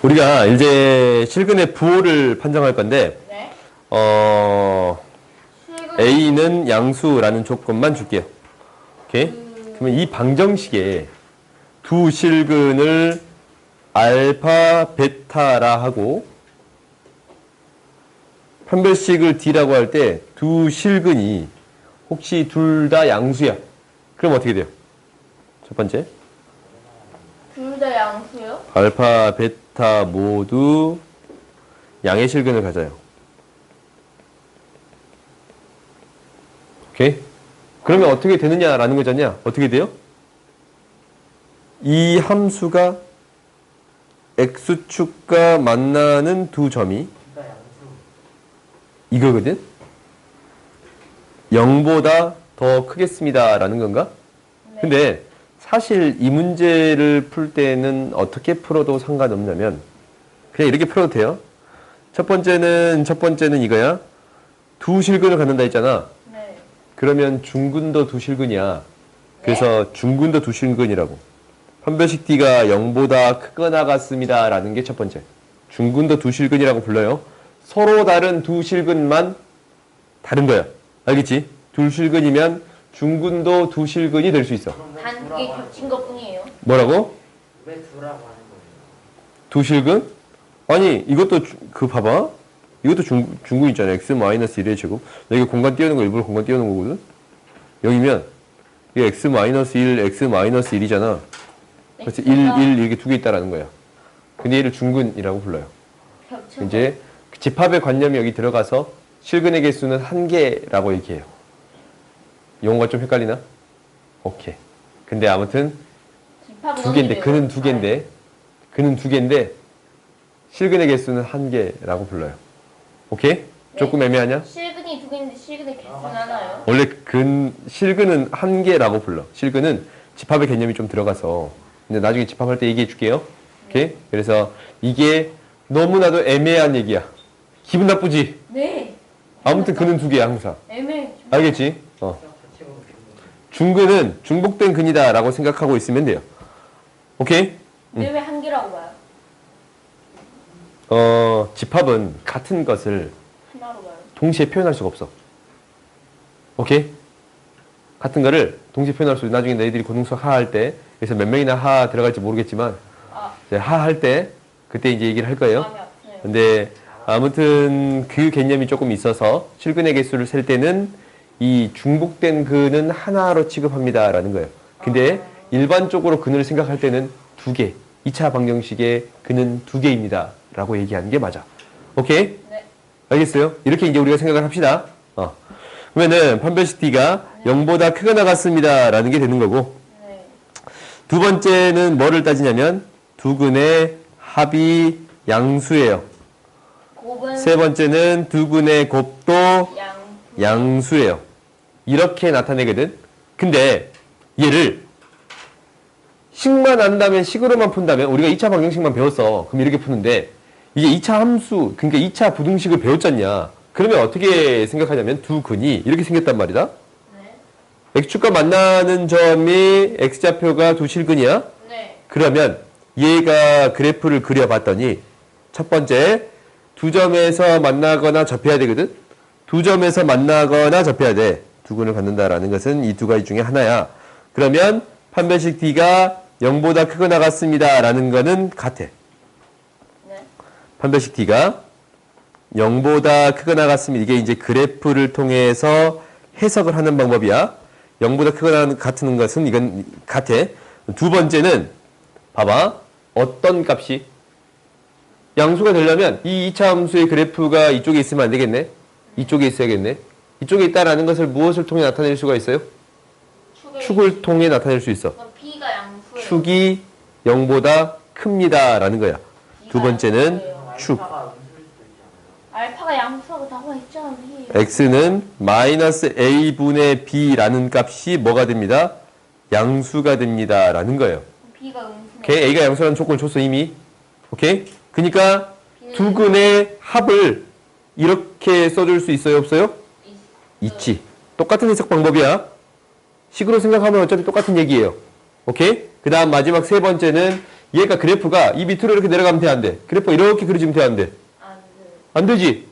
우리가 이제 실근의 부호를 판정할 건데, 네. A는 양수라는 조건만 줄게요. 오케이? 그러면 이 방정식에 두 실근을 알파, 베타라 하고, 판별식을 D라고 할 때 두 실근이 혹시 둘 다 양수야. 그럼 어떻게 돼요? 첫 번째. 둘 다 양수요? 알파, 베타 모두 양의 실근을 가져요. 오케이? 그러면 어떻게 되느냐라는 거잖냐? 어떻게 돼요? 이 함수가 x축과 만나는 두 점이 이거거든? 0보다 더 크겠습니다. 라는 건가? 네. 근데 사실 이 문제를 풀 때는 어떻게 풀어도 상관없냐면 그냥 이렇게 풀어도 돼요. 첫 번째는 이거야. 두 실근을 갖는다 했잖아. 네. 그러면 중근도 두 실근이야. 그래서 중근도 두 실근이라고. 판별식 D가 0보다 크거나 같습니다. 라는 게 첫 번째. 중근도 두 실근이라고 불러요. 서로 다른 두 실근만 다른 거야. 알겠지? 두 실근이면 중근도 두 실근이 될 수 있어. 단 그게 겹친 것 뿐이에요. 뭐라고? 왜 두라고 하는 거예요? 두 실근? 아니 이것도 봐봐. 이것도 중근 있잖아. x-1의 제곱. 여기 공간 띄우는 거 일부러 공간 띄우는 거거든. 여기면 이게 x-1, x-1이잖아. 그래서 1, 1 이렇게 두 개 있다라는 거야. 근데 얘를 중근이라고 불러요. 겹쳐. 이제 집합의 관념이 여기 들어가서 실근의 개수는 한 개라고 얘기해요. 용어가 좀 헷갈리나? 오케이. 근데 아무튼 두 개인데 그는 두 개인데 실근의 개수는 한 개라고 불러요. 오케이? 조금 애매하냐? 실근이 두 개인데 실근의 개수는 하나요? 원래 실근은 한 개라고 불러. 실근은 집합의 개념이 좀 들어가서 근데 나중에 집합할 때 얘기해 줄게요. 오케이? 그래서 이게 너무나도 애매한 얘기야. 기분 나쁘지? 네. 아무튼 그는 두 개야 항상. 애매해. 알겠지? 중근은 중복된 근이다 라고 생각하고 있으면 돼요. 오케이? 근데 왜 한 개라고 봐요? 집합은 같은 것을 하나로 봐요. 동시에 표현할 수가 없어. 오케이? 같은 거를 동시에 표현할 수 있어. 나중에 너희들이 고등수학 하 할 때, 그래서 몇 명이나 하 들어갈지 모르겠지만, 이제 하 할 때, 그때 이제 얘기를 할 거예요. 마음이 아프네요. 근데 아무튼 그 개념이 조금 있어서 실근의 개수를 셀 때는 이 중복된 근은 하나로 취급합니다. 라는 거예요. 근데 일반적으로 근을 생각할 때는 두 개. 2차 방정식의 근은 두 개입니다. 라고 얘기하는 게 맞아. 오케이? 네. 알겠어요? 이렇게 이제 우리가 생각을 합시다. 그러면은 판별식 D가 0보다 크거나 같습니다. 라는 게 되는 거고. 네. 두 번째는 뭐를 따지냐면 두 근의 합이 양수예요. 곱은 세 번째는 두 근의 곱도 양수예요. 이렇게 나타내거든. 근데 얘를 식만 안다면 식으로만 푼다면 우리가 2차 방정식만 배웠어. 그럼 이렇게 푸는데 이게 2차 함수, 그러니까 2차 부등식을 배웠잖냐. 그러면 어떻게 생각하냐면 두 근이 이렇게 생겼단 말이다. 네. x축과 만나는 점이 x좌표가 두 실근이야. 네. 그러면 얘가 그래프를 그려봤더니 첫 번째 두 점에서 만나거나 접해야 되거든. 두 점에서 만나거나 접해야 돼. 두 근을 갖는다라는 것은 이 두 가지 중에 하나야. 그러면 판별식 D가 0보다 크거나 같습니다. 라는 거는 같아. 네. 판별식 D가 0보다 크거나 같습니다. 이게 이제 그래프를 통해서 해석을 하는 방법이야. 0보다 크거나 같은 것은 이건 같아. 두 번째는 봐봐. 어떤 값이? 양수가 되려면 이 2차 함수의 그래프가 이쪽에 있으면 안 되겠네? 이쪽에 있어야겠네? 이쪽에 있다라는 것을 무엇을 통해 나타낼 수가 있어요? 축을 통해 나타낼 수 있어. 그럼 B가 양수예요. 축이 0보다 큽니다. 라는 거야. 두 번째는 축. 알파가 양수하고 나와 있잖아. x는 마이너스 a분의 b라는 값이 뭐가 됩니다? 양수가 됩니다. 라는 거예요. B가 음수네. 오케이? a가 양수라는 조건을 줬어 이미. 오케이? 그러니까 두 근의 합을 이렇게 써줄 수 있어요? 없어요? 있지. 똑같은 해석 방법이야. 식으로 생각하면 어차피 똑같은 얘기예요. 오케이? 그 다음 마지막 세 번째는 얘가 그래프가 이 밑으로 이렇게 내려가면 돼, 안 돼? 그래프가 이렇게 그려지면 돼, 안 돼? 안 돼. 안 되지?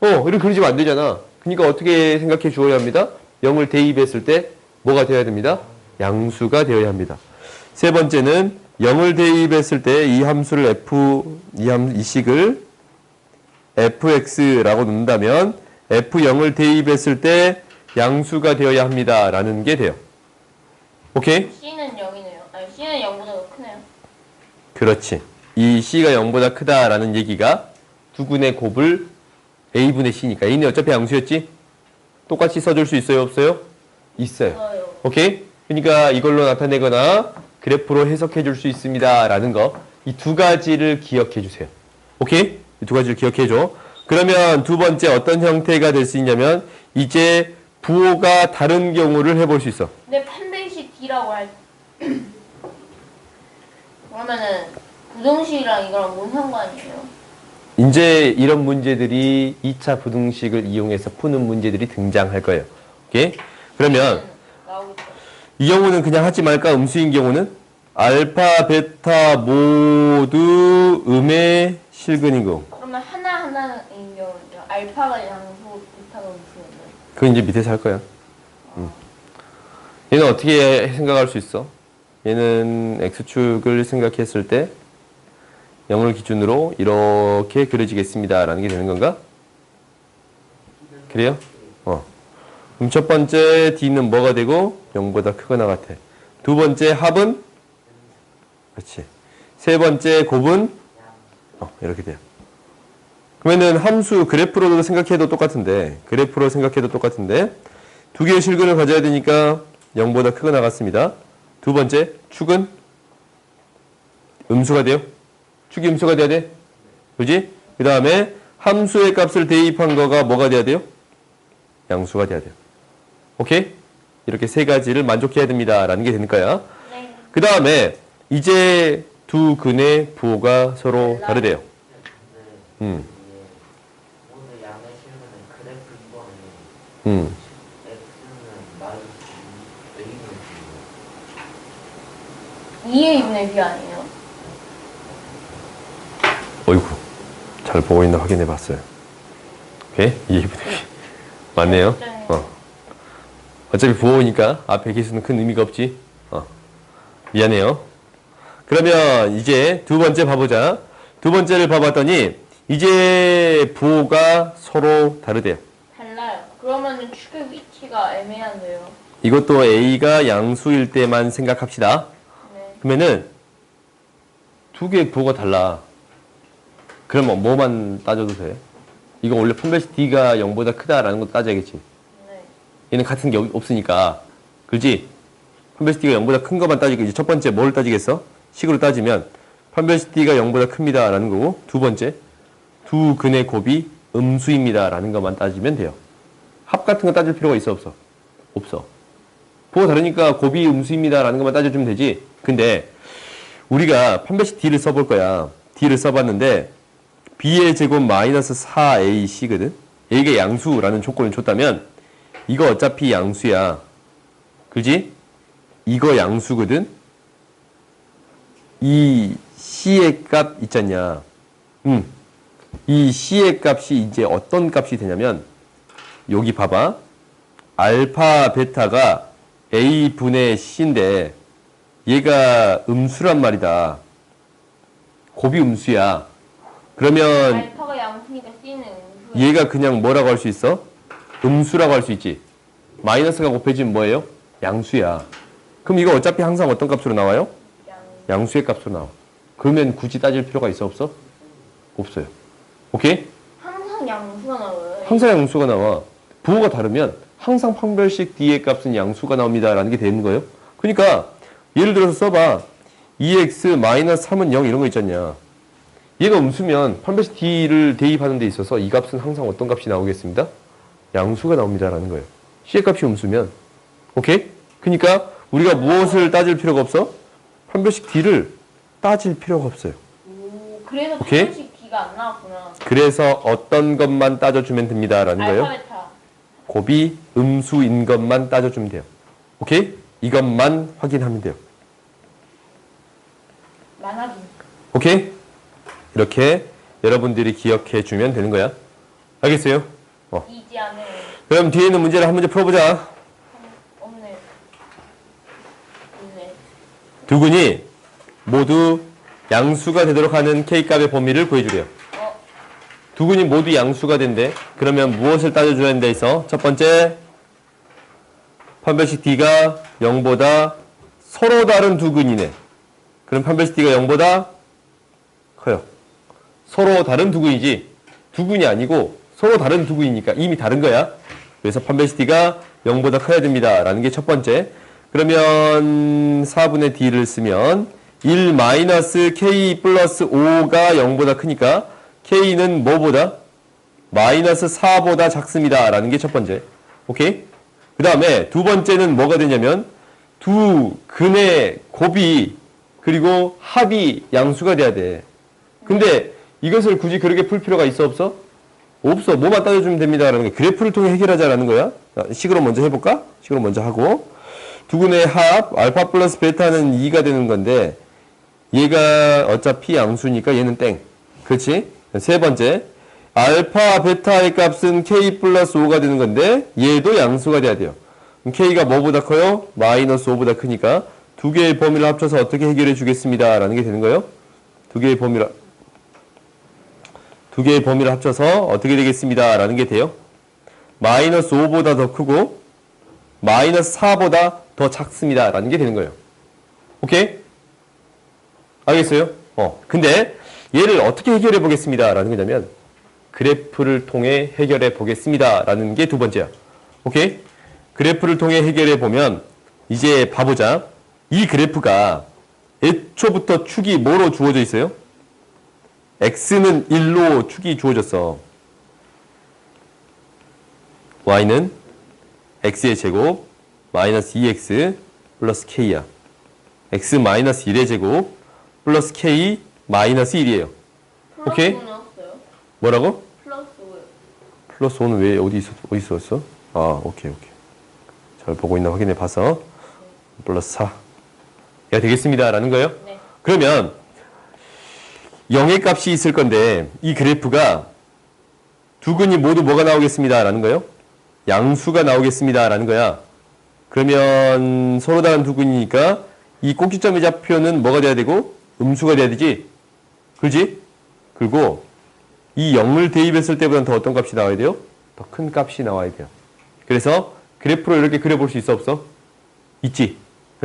이렇게 그려지면 안 되잖아. 그러니까 어떻게 생각해 주어야 합니다? 0을 대입했을 때 뭐가 되어야 됩니다? 양수가 되어야 합니다. 세 번째는 0을 대입했을 때 이 함수를 이 식을 fx라고 놓는다면 f0을 대입했을 때 양수가 되어야 합니다. 라는 게 돼요. 오케이? C는 0이네요. 아니, C는 0보다 더 크네요. 그렇지. 이 C가 0보다 크다라는 얘기가 두근의 곱을 A분의 C니까. A는 어차피 양수였지? 똑같이 써줄 수 있어요? 없어요? 있어요. 있어요. 오케이? 그러니까 이걸로 나타내거나 그래프로 해석해 줄 수 있습니다. 라는 거. 이 두 가지를 기억해 주세요. 오케이? 이 두 가지를 기억해 줘. 그러면 두 번째 어떤 형태가 될 수 있냐면 이제 부호가 다른 경우를 해볼 수 있어. 근데 판별식 D라고 할 그러면은 부등식이랑 이거랑 뭔 상관이에요? 이제 이런 문제들이 2차 부등식을 이용해서 푸는 문제들이 등장할 거예요. 오케이? 그러면 나오겠죠. 이 경우는 그냥 하지 말까? 음수인 경우는 알파, 베타 모두 음의 실근인 거. 그러면 하나하나인 경우죠. 알파가 양수, 베타가 음수였네. 그건 이제 밑에서 할 거야. 얘는 어떻게 생각할 수 있어? 얘는 x축을 생각했을 때 0을 기준으로 이렇게 그려지겠습니다. 라는 게 되는 건가? 그래요? 그럼 첫 번째 D는 뭐가 되고 0보다 크거나 같아. 두 번째 합은? 그렇지. 세 번째 곱은? 이렇게 돼요. 그러면은 함수 그래프로도 생각해도 똑같은데 두 개의 실근을 가져야 되니까 0보다 크거나 같습니다. 두 번째 축은 음수가 돼요. 축이 음수가 돼야 돼. 그지? 그 다음에 함수의 값을 대입한 거가 뭐가 돼야 돼요? 양수가 돼야 돼요. 오케이? 이렇게 세 가지를 만족해야 됩니다. 라는 게 되는 거야. 네. 그 다음에 이제 두 근의 부호가 서로 다르대요. 오늘 양의 실근은 그래프 2번에 음. x는 마이너스 a분의 2의 2분의 B 아니에요? 어이구. 잘 보고 있나 확인해 봤어요. 오케이? 이해분의 맞네요. 네. 어차피 부호니까 앞에 개수는 큰 의미가 없지. 미안해요. 그러면 이제 두 번째 봐보자. 두 번째를 봐봤더니 이제 부호가 서로 다르대요. 달라요. 그러면은 축의 위치가 애매한데요. 이것도 A가 양수일 때만 생각합시다. 네. 그러면은 두 개의 부호가 달라. 그러면 뭐만 따져도 돼? 이거 원래 판별식 D가 0보다 크다라는 것도 따져야겠지. 네. 얘는 같은 게 없으니까. 그렇지? 판별식 D가 0보다 큰 것만 따지고 이제 첫 번째 뭘 따지겠어? 식으로 따지면 판별식 D가 0보다 큽니다 라는 거고 두 번째 두 근의 곱이 음수입니다 라는 것만 따지면 돼요. 합 같은 거 따질 필요가 있어 없어? 없어. 부호 다르니까 곱이 음수입니다 라는 것만 따져주면 되지. 근데 우리가 판별식 D를 써볼 거야. D를 써봤는데 B의 제곱 마이너스 4AC거든. A가 양수라는 조건을 줬다면 이거 어차피 양수야. 그지? 이거 양수거든. 이 C의 값 있잖냐. 이 C의 값이 이제 어떤 값이 되냐면 여기 봐봐. 알파 베타가 A분의 C인데 얘가 음수란 말이다. 곱이 음수야. 그러면 알파가 양수니까 C는 음수. 얘가 그냥 뭐라고 할 수 있어? 음수라고 할 수 있지. 마이너스가 곱해지면 뭐예요? 양수야. 그럼 이거 어차피 항상 어떤 값으로 나와요? 양수의 값으로 나와. 그러면 굳이 따질 필요가 있어 없어? 없어요. 오케이? 항상 양수가 나와요. 항상 양수가 나와. 부호가 다르면 항상 판별식 D의 값은 양수가 나옵니다 라는 게 되는 거예요. 그러니까 예를 들어서 써봐. 2x-3은 0 이런 거 있잖냐. 얘가 음수면 판별식 D를 대입하는 데 있어서 이 값은 항상 어떤 값이 나오겠습니다? 양수가 나옵니다 라는 거예요. C의 값이 음수면. 오케이? 그러니까 우리가 무엇을 따질 필요가 없어? 판별식 D를 따질 필요가 없어요. 오, 그래서 오케이? 판별식 D가 안 나왔구나. 그래서 어떤 것만 따져주면 됩니다 라는 거예요. 알파 베타. 곱이 음수인 것만 따져주면 돼요. 오케이? 이것만 확인하면 돼요. 만화기. 오케이? 이렇게 여러분들이 기억해 주면 되는 거야. 알겠어요? 이지 않아요. 그럼 뒤에 있는 문제를 한 문제 풀어보자. 없네. 있네. 두근이 모두 양수가 되도록 하는 K값의 범위를 구해주래요. 두근이 모두 양수가 된대. 그러면 무엇을 따져줘야 된다 해서 첫 번째, 판별식 D가 0보다 서로 다른 두근이네. 그럼 판별식 D가 0보다 커요. 서로 다른 두근이지 두근이 아니고 서로 다른 두근이니까 이미 다른 거야. 그래서 판별식 D가 0보다 커야 됩니다. 라는 게 첫 번째. 그러면 4분의 D를 쓰면 1 마이너스 K 플러스 5가 0보다 크니까 K는 뭐보다? 마이너스 4보다 작습니다. 라는 게 첫 번째. 오케이? 그 다음에 두 번째는 뭐가 되냐면 두 근의 곱이 그리고 합이 양수가 돼야 돼. 근데 이것을 굳이 그렇게 풀 필요가 있어 없어? 없어. 뭐만 따져주면 됩니다. 라는 게 그래프를 통해 해결하자라는 거야. 식으로 먼저 해볼까? 식으로 먼저 하고 두 근의 합 알파 플러스 베타는 2가 되는 건데 얘가 어차피 양수니까 얘는 땡. 그렇지? 세 번째 알파 베타의 값은 K 플러스 5가 되는 건데 얘도 양수가 돼야 돼요. 그럼 K가 뭐보다 커요? 마이너스 5보다 크니까 두 개의 범위를 합쳐서 어떻게 해결해 주겠습니다. 라는 게 되는 거예요. 두 개의 범위를 합쳐서 어떻게 되겠습니다. 라는 게 돼요. 마이너스 5보다 더 크고 마이너스 4보다 더 작습니다. 라는 게 되는 거예요. 오케이? 알겠어요? 근데 얘를 어떻게 해결해 보겠습니다. 라는 거냐면 그래프를 통해 해결해 보겠습니다. 라는 게 두 번째야. 오케이? 그래프를 통해 해결해 보면 이제 봐보자. 이 그래프가 애초부터 축이 뭐로 주어져 있어요? x는 1로 축이 주어졌어. y는 x의 제곱 마이너스 2x 플러스 k야. x 마이너스 1의 제곱 플러스 k 마이너스 1이에요. 오케이? 플러스 5는 없어요? 뭐라고? 플러스 5요. 플러스 5는 왜 어디 있었어? 아, 오케이. 잘 보고 있나 확인해 봐서 플러스 4. 야, 되겠습니다. 라는 거예요? 네. 그러면 0의 값이 있을 건데 이 그래프가 두 근이 모두 뭐가 나오겠습니다. 라는 거예요? 양수가 나오겠습니다. 라는 거야. 그러면 서로 다른 두 근이니까 이 꼭지점의 좌표는 뭐가 돼야 되고 음수가 돼야 되지? 그렇지? 그리고 이 0을 대입했을 때보다는 더 어떤 값이 나와야 돼요? 더 큰 값이 나와야 돼요. 그래서 그래프로 이렇게 그려볼 수 있어 없어? 있지.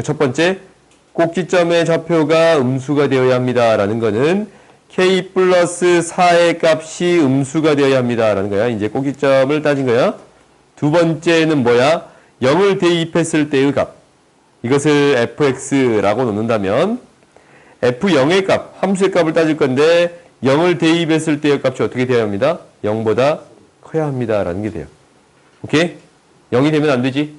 첫 번째, 꼭지점의 좌표가 음수가 되어야 합니다. 라는 거는 k 플러스 4의 값이 음수가 되어야 합니다. 라는 거야. 이제 꼭지점을 따진 거야. 두 번째는 뭐야? 0을 대입했을 때의 값. 이것을 fx라고 놓는다면 f0의 값, 함수의 값을 따질 건데 0을 대입했을 때의 값이 어떻게 되어야 합니다? 0보다 커야 합니다. 라는 게 돼요. 오케이? 0이 되면 안 되지?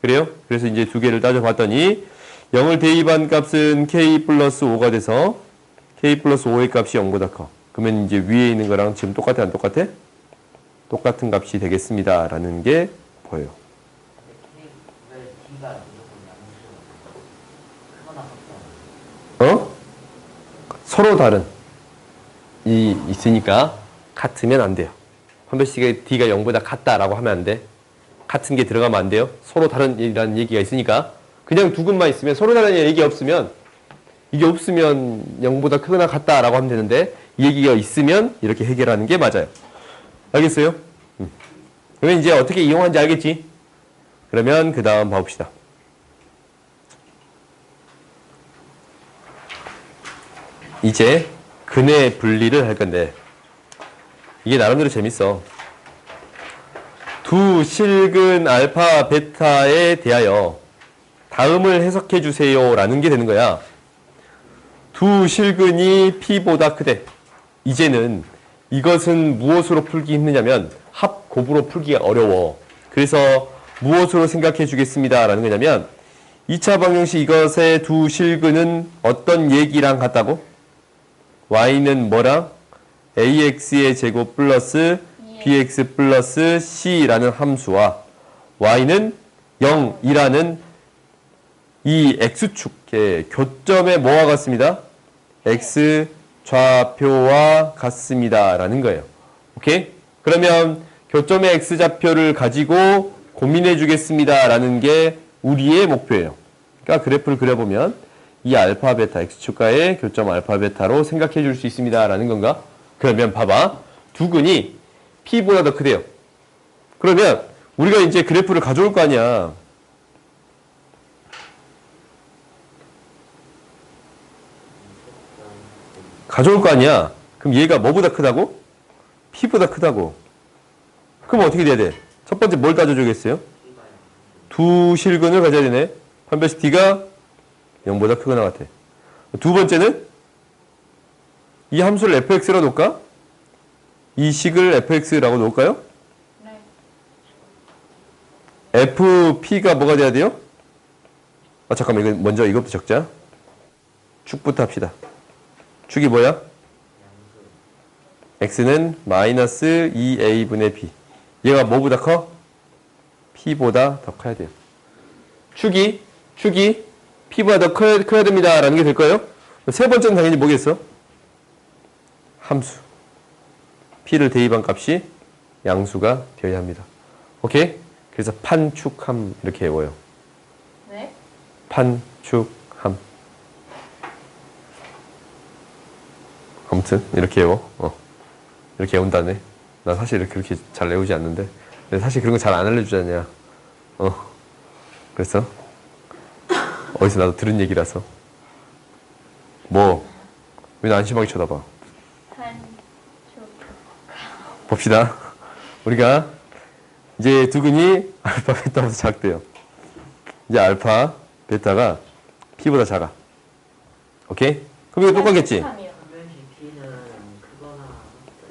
그래요? 그래서 이제 두 개를 따져봤더니 0을 대입한 값은 k 플러스 5가 돼서 k 플러스 5의 값이 0보다 커. 그러면 이제 위에 있는 거랑 지금 똑같아 안 똑같아? 똑같은 값이 되겠습니다. 라는 게 보여요. 왜 D가 무조건 양수가 크거나 같거나 서로 다른 이 있으니까 같으면 안 돼요. 판별식에 D가 0보다 같다라고 하면 안 돼. 같은 게 들어가면 안 돼요. 서로 다른이라는 얘기가 있으니까 그냥 두 근만 있으면 서로 다른 얘기 없으면 이게 없으면 0보다 크거나 같다라고 하면 되는데 이 얘기가 있으면 이렇게 해결하는 게 맞아요. 알겠어요? 그러면 이제 어떻게 이용하는지 알겠지? 그러면 그 다음 봐봅시다. 이제 근의 분리를 할 건데 이게 나름대로 재밌어. 두 실근 알파 베타에 대하여 다음을 해석해 주세요 라는 게 되는 거야. 두 실근이 P보다 크대. 이제는 이것은 무엇으로 풀기 힘드냐면 합곱으로 풀기가 어려워. 그래서 무엇으로 생각해 주겠습니다 라는 거냐면 2차 방정식 이것의 두 실근은 어떤 얘기랑 같다고? y는 뭐랑? ax의 제곱 플러스 bx 플러스 c라는 함수와 y는 0이라는 이 x축의 교점의 뭐와 같습니다? x 좌표와 같습니다. 라는 거예요. 오케이? 그러면 교점의 x 좌표를 가지고 고민해 주겠습니다. 라는 게 우리의 목표예요. 그러니까 그래프를 그려보면 이 알파, 베타, x축과의 교점 알파, 베타로 생각해 줄 수 있습니다. 라는 건가? 그러면 봐봐. 두근이 p보다 더 크대요. 그러면 우리가 이제 그래프를 가져올 거 아니야. 가져올 거 아니야. 그럼 얘가 뭐보다 크다고? p보다 크다고. 그럼 어떻게 돼야 돼? 첫 번째 뭘 따져주겠어요? 두 실근을 가져야 되네. 판별식 d가 0보다 크거나 같아. 두 번째는 이 함수를 fx로 놓을까? 이 식을 fx라고 놓을까요? 네. fp가 뭐가 돼야 돼요? 아 잠깐만 이거 먼저 이것부터 적자. 축부터 합시다. 축이 뭐야? x는 마이너스 2a분의 b. 얘가 뭐보다 커? p보다 더 커야 돼요. 축이 p보다 더 커야 됩니다. 라는 게 될 거예요. 세 번째는 당연히 뭐겠어? 함수. p를 대입한 값이 양수가 되어야 합니다. 오케이? 그래서 판축함 이렇게 외워요. 네? 판축함. 아무튼 이렇게 외워. 이렇게 외운다네. 나 사실 그렇게 잘 외우지 않는데. 근데 사실 그런 거 잘 안 알려주잖냐. 그래서 어디서 나도 들은 얘기라서. 뭐? 왜 나 안심하게 쳐다봐? 판축. 봅시다. 우리가 이제 두근이 알파, 베타보다 작대요. 이제 알파, 베타가 p보다 작아. 오케이? 그럼 이거 똑같겠지? 판축함이요. 판별식 P는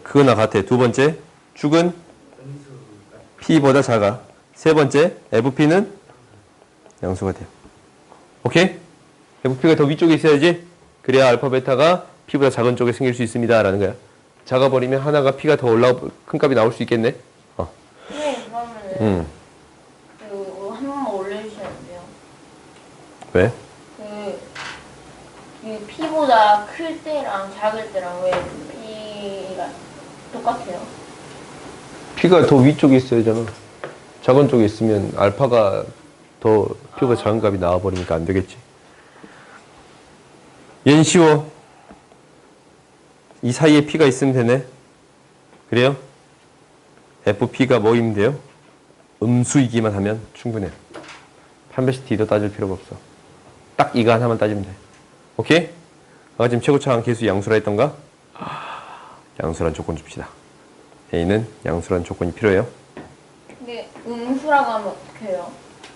크거나 그거나 같아. 두 번째, 축은 음수가 p보다 작아. 세 번째, fp는 양수가 돼요. 오케이? fp가 더 위쪽에 있어야지. 그래야 알파, 베타가 p보다 작은 쪽에 생길 수 있습니다. 라는 거야. 작아버리면 하나가 p가 더 큰 값이 나올 수 있겠네. 네, 그러면은 음. 한 번만 올려주시는데요. 왜? 그 p보다 클 때랑 작을 때랑 왜 p가 똑같아요? p가 더 위쪽에 있어야 되잖아. 작은 쪽에 있으면 알파가 더 p보다 작은 값이 나와버리니까 안 되겠지. 얘는 쉬워. 이 사이에 p가 있으면 되네. 그래요? fp가 뭐이면 돼요? 음수이기만 하면 충분해. 판별식 d도 따질 필요가 없어. 딱 이거 하나만 따지면 돼. 오케이? 아까 지금 최고차항 계수 양수라 했던가? 양수란 조건 줍시다. A는 양수란 조건이 필요해요. 근데 음수라고 하면 어떻게 해요?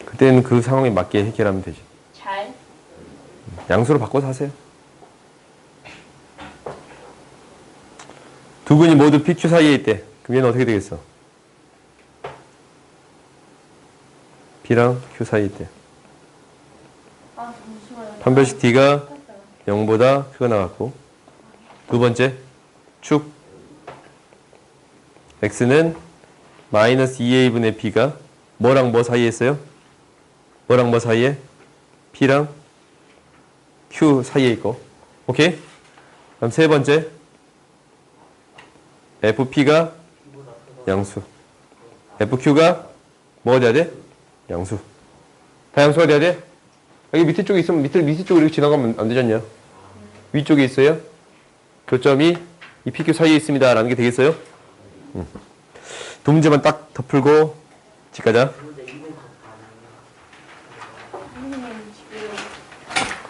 그때는 그 상황에 맞게 해결하면 되지. 잘? 양수로 바꿔서 하세요. 두 근이 모두 PQ 사이에 있대. 그럼 얘는 어떻게 되겠어? B랑 Q 사이에 있대. 아 잠시만요. 판별식 D가 0보다 크거나 같고. 두 번째, 축 X는 마이너스 2A분의 B가 뭐랑 뭐 사이에 있어요? 뭐랑 뭐 사이에? P랑 Q 사이에 있고. 오케이? 그럼 세 번째, FP가 양수. FQ가 뭐가 돼야 돼? 양수. 다 양수가 돼야 돼? 여기 밑에 쪽에 있으면 밑에 쪽으로 이렇게 지나가면 안 되잖냐? 위쪽에 있어요? 교점이 이 PQ 사이에 있습니다. 라는 게 되겠어요? 두 문제만 딱 더 풀고 집 가자. 근데 이건 더 선생님 지금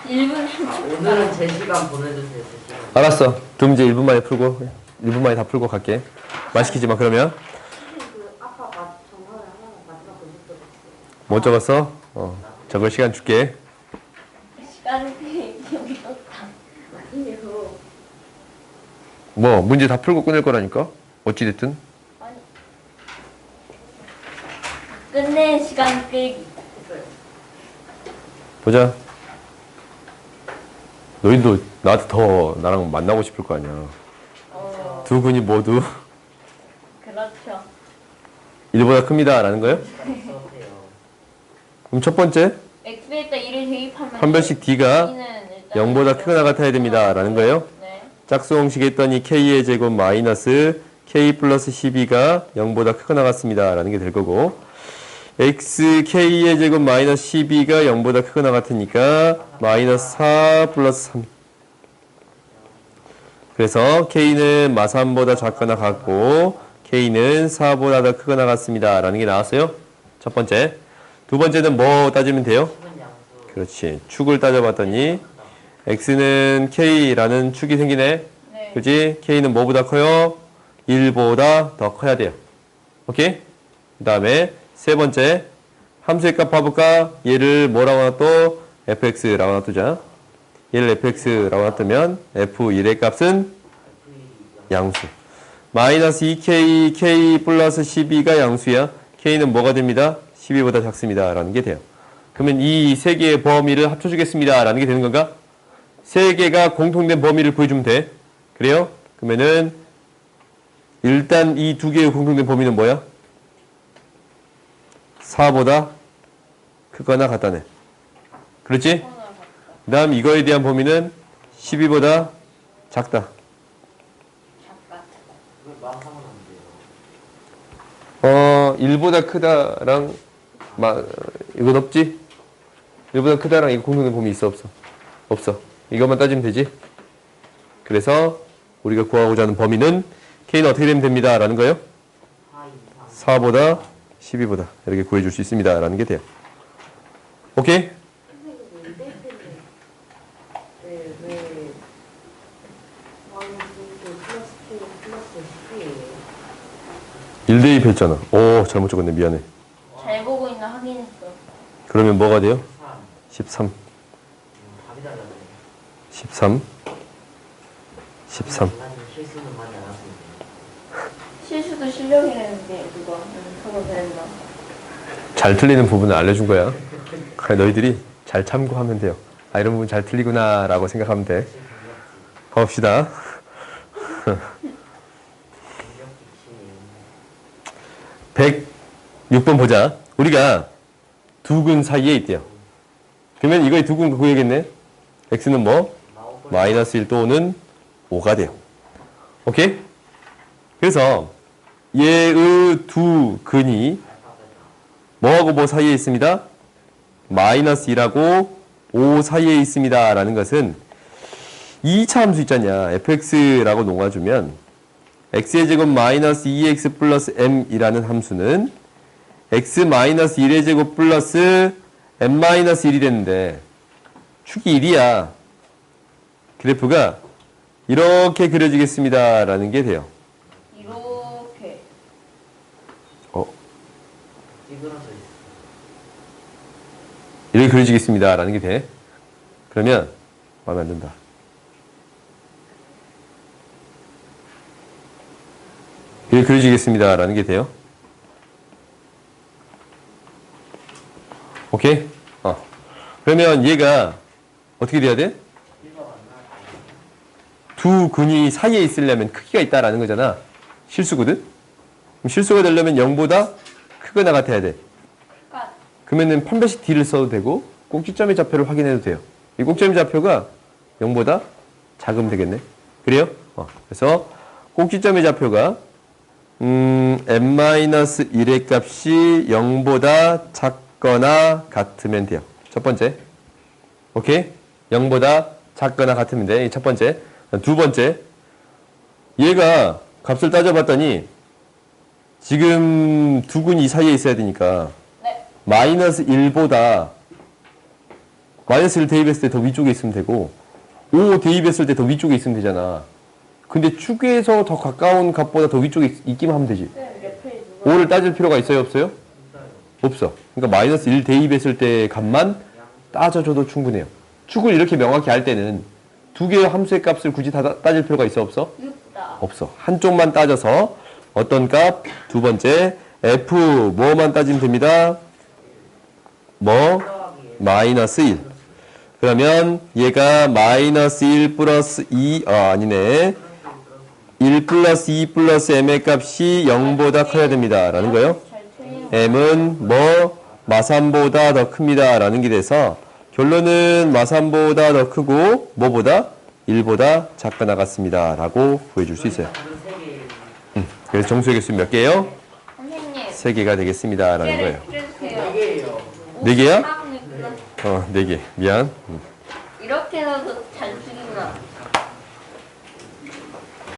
1분 오늘은 제 시간 보내주세요. 제 시간. 알았어. 두 문제 1분 만에 풀고 1분 만에 다 풀고 갈게. 말 시키지 마 그러면. 그 아까 전화를 하나 마지막 거 못 들었어요. 못 적었어? 적을 시간 줄게. 시간이 여기 떴다. 아니에요. 뭐 문제 다 풀고 끝낼 거라니까. 어찌됐든. 아니. 끝내 시간 끌기. 보자. 너희도 나한테 더 나랑 만나고 싶을 거 아니야. 두 근이 모두 그렇죠. 1보다 큽니다. 라는 거예요? 써세요. 그럼 첫 번째, x에다 1을 대입하면 판별식 D가 D는 일단 0보다 크거나 같아야 됩니다. 라는 거예요. 네. 짝수공식 했더니 k의 제곱 마이너스 k 플러스 12가 0보다 크거나 같습니다. 라는 게 될 거고 x k의 제곱 마이너스 12가 0보다 크거나 같으니까 마이너스 4 플러스 3. 그래서 k는 마3보다 작거나 같고 k는 4보다 더 크거나 같습니다. 라는 게 나왔어요. 첫 번째. 두 번째는 뭐 따지면 돼요? 축은 양수. 그렇지. 축을 따져봤더니 x는 k라는 축이 생기네. 네. 그렇지? k는 뭐보다 커요? 1보다 더 커야 돼요. 오케이? 그 다음에 세 번째 함수의 값 봐볼까? 얘를 뭐라고 놔둬? fx라고 놔두자. 얘를 fx라고 놔두면 f1의 값은 양수. 마이너스 2k, k 플러스 12가 양수야. k는 뭐가 됩니다? 12보다 작습니다. 라는 게 돼요. 그러면 이 세 개의 범위를 합쳐주겠습니다. 라는 게 되는 건가? 세 개가 공통된 범위를 구해주면 돼. 그래요? 그러면은 일단 이 두 개의 공통된 범위는 뭐야? 4보다 크거나 같다네. 그렇지? 그 다음 이거에 대한 범위는 12보다 작다. 잠깐. 그걸 마음하면 안 돼요. 1보다 크다랑 이건 없지? 1보다 크다랑 이거 공통된 범위 있어 없어? 없어. 이것만 따지면 되지? 그래서 우리가 구하고자 하는 범위는 k는 어떻게 되면 됩니다. 라는 거예요? 4 이상. 4보다 12보다 이렇게 구해줄 수 있습니다. 라는 게 돼요. 오케이? 선생님 일대일 때는 왜 마이너스 2k 플러스 k 플러스 10이에요? 1대2 했잖아. 오, 잘못 적었네. 미안해. 잘 보고 있나 확인했어. 그러면 뭐가 돼요? 3. 13. 답이 달랐네. 13. 13. 인간이 실수는 많이 안 하십니다. 실수도 실력이라는데 누가 그거 배웠나? 잘 틀리는 부분을 알려준 거야. 너희들이 잘 참고하면 돼요. 아, 이런 부분 잘 틀리구나 라고 생각하면 돼. 가봅시다. 106번 보자. 우리가 두근 사이에 있대요. 그러면 이거의 두근 구해야겠네. x는 뭐? 마이너스 1 또는 5가 돼요. 오케이? 그래서 얘의 두 근이 뭐하고 뭐 사이에 있습니다? 마이너스 1하고 5 사이에 있습니다. 라는 것은 2차 함수 있잖냐. fx라고 놓아주면 x의 제곱 마이너스 2x 플러스 m이라는 함수는 x 마이너스 1의 제곱 플러스 m 마이너스 1이 됐는데 축이 1이야. 그래프가 이렇게 그려지겠습니다. 라는 게 돼요. 이렇게. 찌그러져 있어. 이렇게 그려지겠습니다. 라는 게 돼. 그러면 마음에 안 든다. 이렇게 그려지겠습니다. 라는 게 돼요. 오케이? 그러면 얘가 어떻게 돼야 돼? 두 근이 사이에 있으려면 크기가 있다라는 거잖아. 실수거든? 그럼 실수가 되려면 0보다 크거나 같아야 돼. 까. 그러면은 판별식 D를 써도 되고 꼭지점의 좌표를 확인해도 돼요. 이 꼭지점의 좌표가 0보다 작으면 되겠네. 그래요? 그래서 꼭지점의 좌표가 n-1의 값이 0보다 작거나 같으면 돼요. 첫 번째. 오케이? 0보다 작거나 같으면 돼. 이 첫 번째. 두 번째. 얘가 값을 따져봤더니 지금 두 근이 사이에 있어야 되니까 네. 마이너스 1보다 마이너스 1 대입했을 때 더 위쪽에 있으면 되고 5 대입했을 때 더 위쪽에 있으면 되잖아. 근데 축에서 더 가까운 값보다 더 위쪽에 있기만 하면 되지. 네, 옆에 누가 5를 따질 필요가 있어요? 없어요? 없어. 그러니까 마이너스 1 대입했을 때 값만 따져줘도 충분해요. 축을 이렇게 명확히 알 때는 두 개의 함수의 값을 굳이 다 따질 필요가 있어? 없어? 있다. 없어. 한쪽만 따져서 어떤 값? 두 번째 f 뭐만 따지면 됩니다. 뭐? 마이너스 1. 그러면 얘가 마이너스 1 플러스 2 아니네. 1 플러스 2 플러스 m의 값이 0보다 커야 됩니다. 라는 거예요. 잘 틀리는 m은 뭐? 마3보다 더 큽니다. 라는 게 돼서 결론은 마삼보다 더 크고 뭐보다 1보다 작게 나갔습니다. 라고 보여줄 수 있어요. 그럼 세 개. 그래서 정수의 개수 몇 개예요? 선생님 3개가 되겠습니다. 라는 거예요. 줄여주세요. 네 개예요. 4개야? 53이니까. 4개. 미안. 이렇게 해서도 잘 쓰기구나.